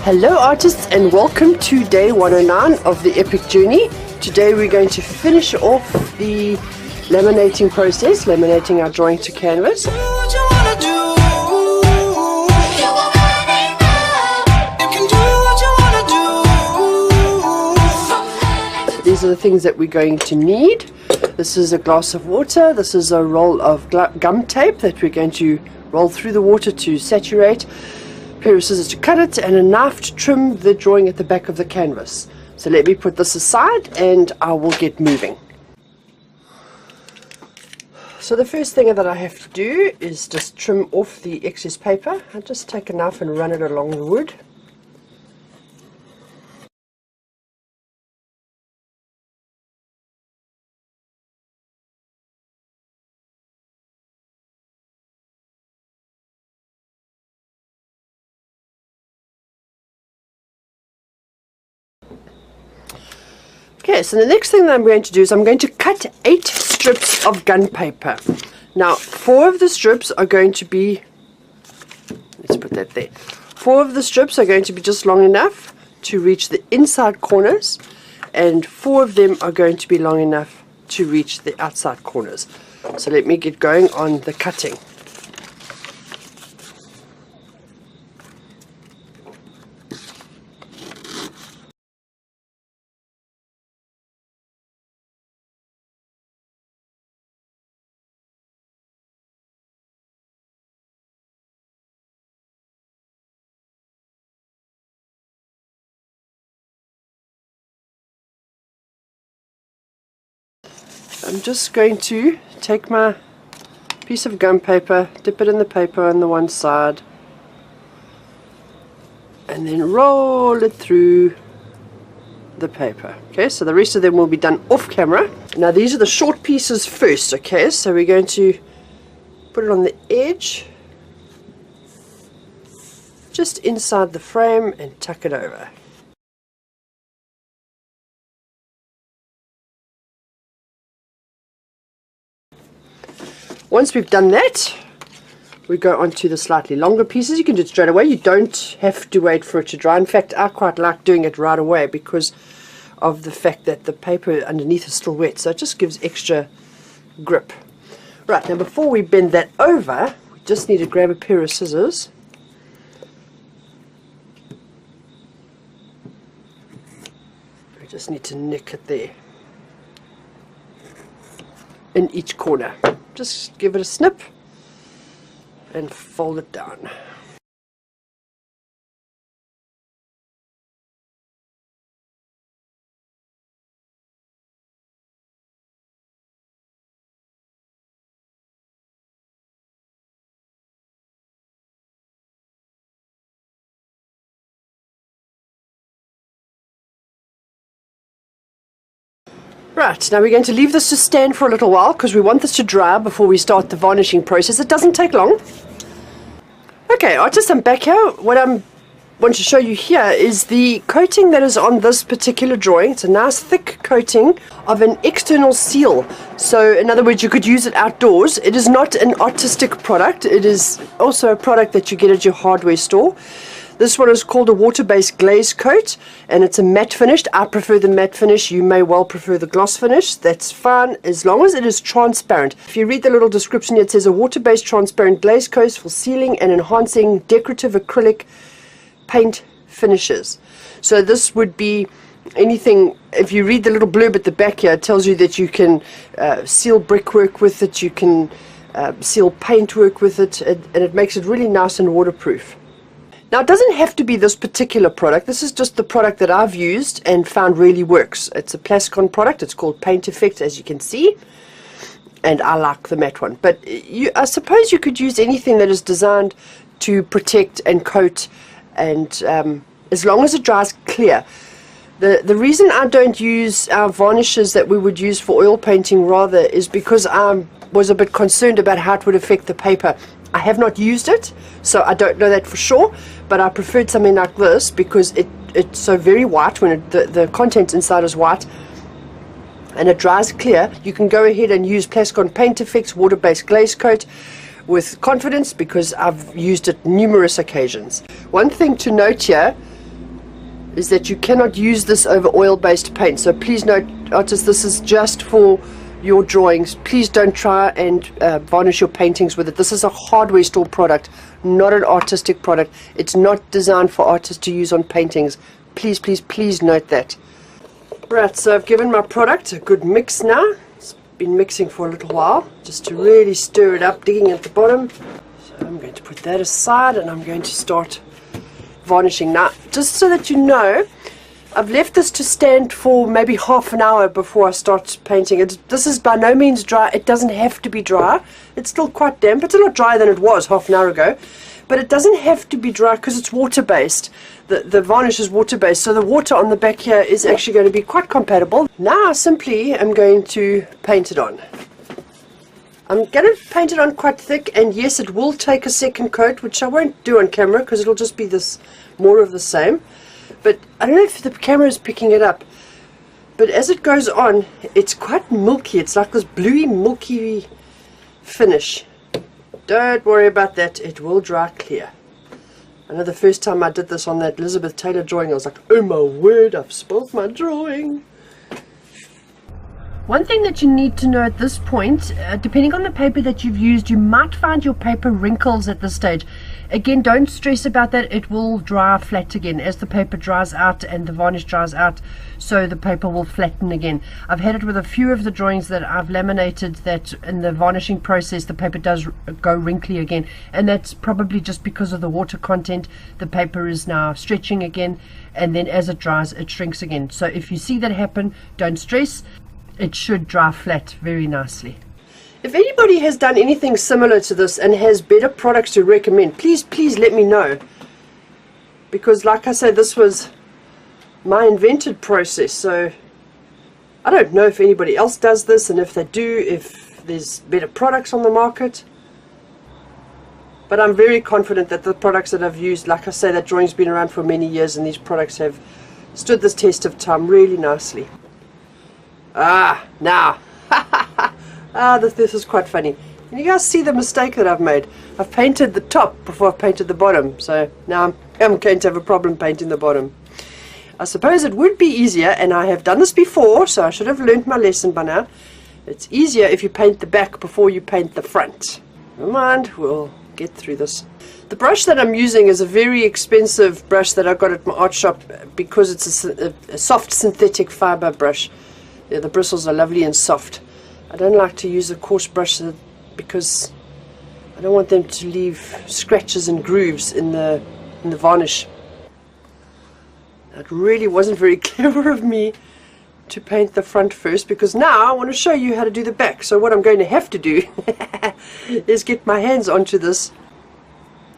Hello artists, and welcome to day 109 of the epic journey. Today we're going to finish off the laminating process, laminating our drawing to canvas. These are the things that we're going to need. This is a glass of water, this is a roll of gum tape that we're going to roll through the water to saturate, a pair of scissors to cut it, and a knife to trim the drawing at the back of the canvas. So let me put this aside and I will get moving. So the first thing that I have to do is just trim off the excess paper. I just take a knife and run it along the wood. Okay, so the next thing that I'm going to do is I'm going to cut 8 strips of gun paper. Now, 4 of the strips are going to be, let's put that there, 4 of the strips are going to be just long enough to reach the inside corners, and 4 of them are going to be long enough to reach the outside corners. So let me get going on the cutting. I'm just going to take my piece of gum paper, dip it in the paper on the one side, and then roll it through the paper. Okay, so the rest of them will be done off camera. Now these are the short pieces first, okay, so we're going to put it on the edge, just inside the frame, and tuck it over. Once we've done that, we go on to the slightly longer pieces. You can do it straight away. You don't have to wait for it to dry. In fact, I quite like doing it right away because of the fact that the paper underneath is still wet, so it just gives extra grip. Right, now before we bend that over, we just need to grab a pair of scissors. We just need to nick it there in each corner. Just give it a snip and fold it down. Right, now we're going to leave this to stand for a little while because we want this to dry before we start the varnishing process. It doesn't take long. Okay, artists, I'm back here. What I want to show you here is the coating that is on this particular drawing. It's a nice thick coating of an external seal. So in other words, you could use it outdoors. It is not an artistic product. It is also a product that you get at your hardware store. This one is called a water-based glaze coat, and it's a matte finish. I prefer the matte finish. You may well prefer the gloss finish. That's fine as long as it is transparent. If you read the little description here, it says a water-based transparent glaze coat for sealing and enhancing decorative acrylic paint finishes. So this would be anything. If you read the little blurb at the back here, it tells you that you can seal brickwork with it, you can seal paintwork with it, and it makes it really nice and waterproof. Now, it doesn't have to be this particular product. This is just the product that I've used and found really works. It's a Plascon product. It's called Paint Effect, as you can see. And I like the matte one. But I suppose you could use anything that is designed to protect and coat, and as long as it dries clear. The reason I don't use our varnishes that we would use for oil painting rather is because I was a bit concerned about how it would affect the paper. I have not used it, so I don't know that for sure, but I preferred something like this because it's so very white when the content inside is white and it dries clear. You can go ahead and use Plascon Paint Effects water-based glaze coat with confidence because I've used it numerous occasions. One thing to note here is that you cannot use this over oil-based paint. So please note, artists, this is just for your drawings. Please don't try and varnish your paintings with it. This is a hardware store product, not an artistic product. It's not designed for artists to use on paintings. Please, please, please note that. Right, so I've given my product a good mix now. It's been mixing for a little while, just to really stir it up, digging at the bottom. So I'm going to put that aside and I'm going to start varnishing. Now, just so that you know, I've left this to stand for maybe half an hour before I start painting. This is by no means dry. It doesn't have to be dry. It's still quite damp. It's a lot drier than it was half an hour ago. But it doesn't have to be dry because it's water-based. The varnish is water-based, so the water on the back here is actually going to be quite compatible. Now I simply am going to paint it on. I'm going to paint it on quite thick, and yes, it will take a second coat, which I won't do on camera because it'll just be this more of the same. But I don't know if the camera is picking it up, but as it goes on, it's quite milky. It's like this bluey, milky finish. Don't worry about that, it will dry clear. I know the first time I did this on that Elizabeth Taylor drawing, I was like, oh my word, I've spoiled my drawing. One thing that you need to know at this point, depending on the paper that you've used, you might find your paper wrinkles at this stage. Again, don't stress about that. It will dry flat again as the paper dries out and the varnish dries out, so the paper will flatten again. I've had it with a few of the drawings that I've laminated that in the varnishing process the paper does go wrinkly again, and that's probably just because of the water content. The paper is now stretching again, and then as it dries it shrinks again. So if you see that happen, don't stress. It should dry flat very nicely. If anybody has done anything similar to this and has better products to recommend, please let me know, because like I said, this was my invented process, so I don't know if anybody else does this, and if they do, if there's better products on the market. But I'm very confident that the products that I've used, like I say, that drawing's been around for many years, and these products have stood this test of time really nicely. Now, this is quite funny. Can you guys see the mistake that I've made? I've painted the top before I've painted the bottom, so now I'm going to have a problem painting the bottom. I suppose it would be easier, and I have done this before, so I should have learned my lesson by now. It's easier if you paint the back before you paint the front. Never mind, we'll get through this. The brush that I'm using is a very expensive brush that I got at my art shop because it's a soft synthetic fiber brush. Yeah, the bristles are lovely and soft. I don't like to use a coarse brush because I don't want them to leave scratches and grooves in the varnish. It really wasn't very clever of me to paint the front first, because now I want to show you how to do the back. So what I'm going to have to do is get my hands onto this,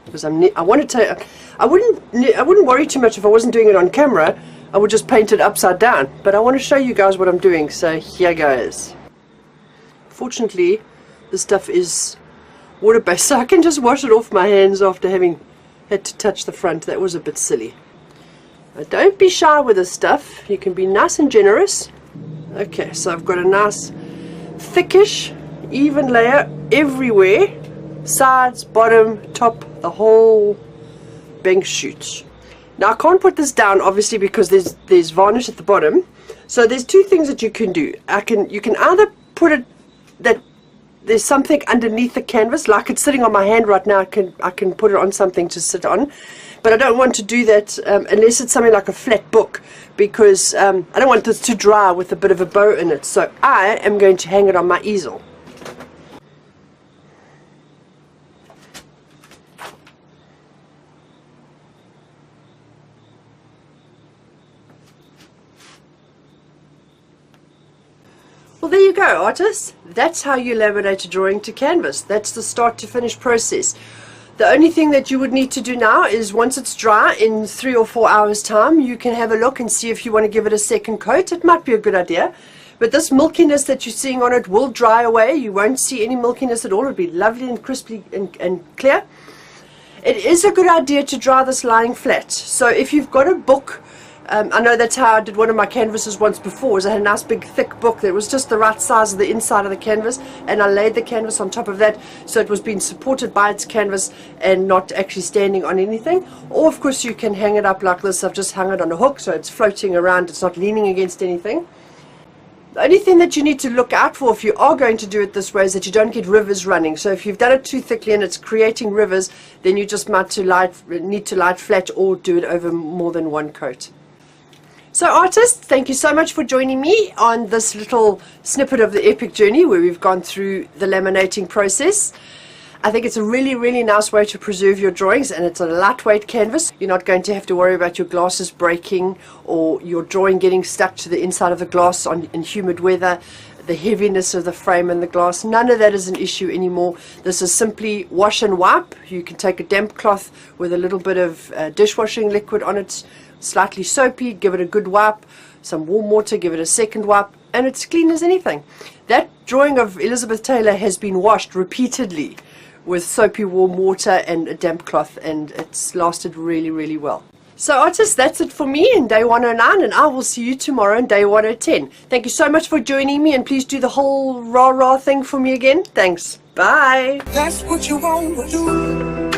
because I wouldn't worry too much if I wasn't doing it on camera. I would just paint it upside down, but I want to show you guys what I'm doing, so here goes. Fortunately, this stuff is water-based, so I can just wash it off my hands after having had to touch the front. That was a bit silly. Now, don't be shy with this stuff. You can be nice and generous. Okay, so I've got a nice thickish, even layer everywhere. Sides, bottom, top, the whole bank shoot. Now I can't put this down obviously because there's varnish at the bottom. So there's two things that you can do. You can either put it that there's something underneath the canvas, like it's sitting on my hand right now. I can put it on something to sit on, but I don't want to do that unless it's something like a flat book, because I don't want this to dry with a bit of a bow in it. So I am going to hang it on my easel. Well, there you go, artists. That's how you laminate a drawing to canvas. That's the start to finish process. The only thing that you would need to do now is, once it's dry, in 3 or 4 hours time, you can have a look and see if you want to give it a second coat. It might be a good idea. But this milkiness that you're seeing on it will dry away. You won't see any milkiness at all. It'll be lovely and crispy and clear. It is a good idea to dry this lying flat. So if you've got a book I know that's how I did one of my canvases once before. I had a nice big thick book that was just the right size of the inside of the canvas, and I laid the canvas on top of that so it was being supported by its canvas and not actually standing on anything. Or of course you can hang it up like this. I've just hung it on a hook so it's floating around, it's not leaning against anything. The only thing that you need to look out for if you are going to do it this way is that you don't get rivers running. So if you've done it too thickly and it's creating rivers, then you just might need to lie it flat or do it over more than one coat. So artists, thank you so much for joining me on this little snippet of the epic journey where we've gone through the laminating process. I think it's a really, really nice way to preserve your drawings, and it's a lightweight canvas. You're not going to have to worry about your glasses breaking or your drawing getting stuck to the inside of the glass in humid weather, the heaviness of the frame and the glass. None of that is an issue anymore. This is simply wash and wipe. You can take a damp cloth with a little bit of dishwashing liquid on it, slightly soapy, give it a good wipe, some warm water, give it a second wipe, and it's clean as anything. That drawing of Elizabeth Taylor has been washed repeatedly with soapy warm water and a damp cloth, and it's lasted really, really well. So artists, that's it for me in day 109, and I will see you tomorrow in day 110. Thank you so much for joining me, and please do the whole rah-rah thing for me again. Thanks. Bye. That's what you want to do.